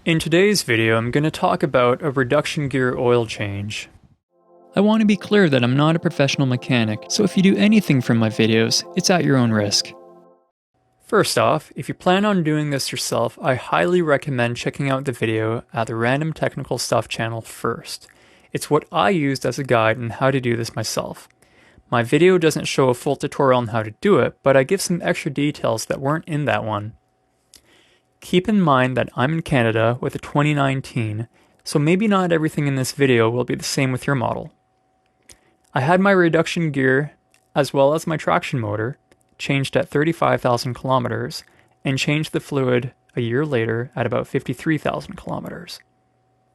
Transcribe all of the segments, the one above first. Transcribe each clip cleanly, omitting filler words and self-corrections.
In today's video, I'm going to talk about a reduction gear oil change. I want to be clear that I'm not a professional mechanic, so if you do anything from my videos, it's at your own risk. First off, if you plan on doing this yourself, I highly recommend checking out the video at the Random Technical Stuff channel first. It's what I used as a guide on how to do this myself. My video doesn't show a full tutorial on how to do it, but I give some extra details that weren't in that one. Keep in mind that I'm in Canada with a 2019, so maybe not everything in this video will be the same with your model. I had my reduction gear, as well as my traction motor, changed at 35,000 kilometers, and changed the fluid a year later at about 53,000 kilometers.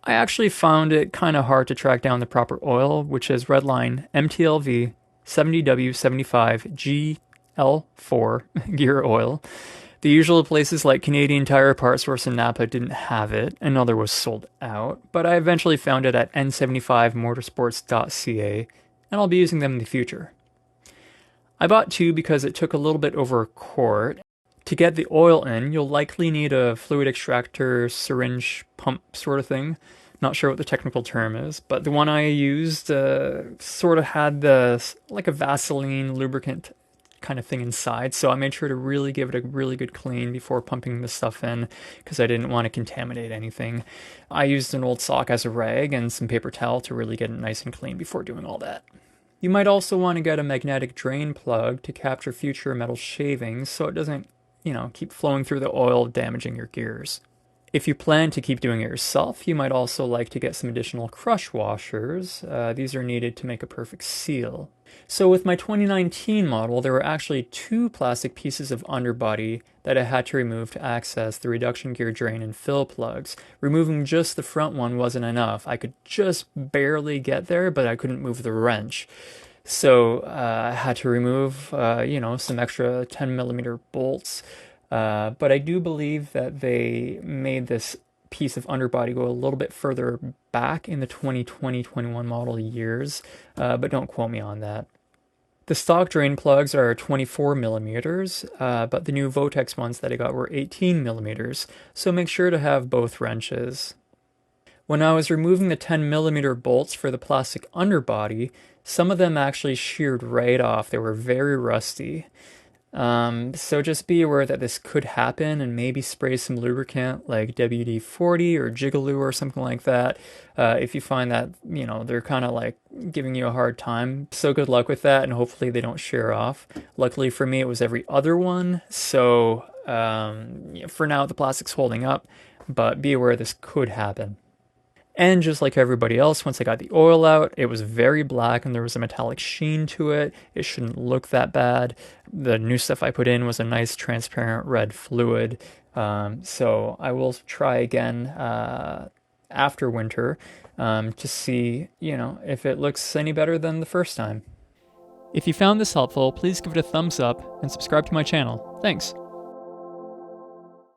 I actually found it kind of hard to track down the proper oil, which is redline MTLV 70W75 GL4 gear oil. The usual places like Canadian Tire, Parts Source, and Napa didn't have it. Another was sold out, but I eventually found it at n75motorsports.ca, and I'll be using them in the future. I bought two because it took a little bit over a quart. To get the oil in, you'll likely need a fluid extractor, syringe, pump sort of thing. Not sure what the technical term is, but the one I used sort of had like a Vaseline lubricant kind of thing inside, so I made sure to really give it a really good clean before pumping the stuff in because I didn't want to contaminate anything. I used an old sock as a rag and some paper towel to really get it nice and clean before doing all that. You might also want to get a magnetic drain plug to capture future metal shavings so it doesn't, keep flowing through the oil, damaging your gears. If you plan to keep doing it yourself, you might also like to get some additional crush washers. These are needed to make a perfect seal. So with my 2019 model, there were actually two plastic pieces of underbody that I had to remove to access the reduction gear drain and fill plugs. Removing just the front one wasn't enough. I could just barely get there, but I couldn't move the wrench. So I had to remove, some extra 10 millimeter bolts. But I do believe that they made this piece of underbody go a little bit further back in the 2020-21 model years, but don't quote me on that. The stock drain plugs are 24 millimeters, but the new Votex ones that I got were 18 millimeters, so make sure to have both wrenches. When I was removing the 10 millimeter bolts for the plastic underbody, some of them actually sheared right off. They were very rusty. So just be aware that this could happen and maybe spray some lubricant like WD-40 or Jigaloo or something like that. If you find that, they're kind of like giving you a hard time. So good luck with that and hopefully they don't shear off. Luckily for me, it was every other one. So for now, the plastic's holding up, but be aware this could happen. And just like everybody else, once I got the oil out, it was very black and there was a metallic sheen to it. It shouldn't look that bad. The new stuff I put in was a nice transparent red fluid. So I will try again after winter to see, if it looks any better than the first time. If you found this helpful, please give it a thumbs up and subscribe to my channel. Thanks.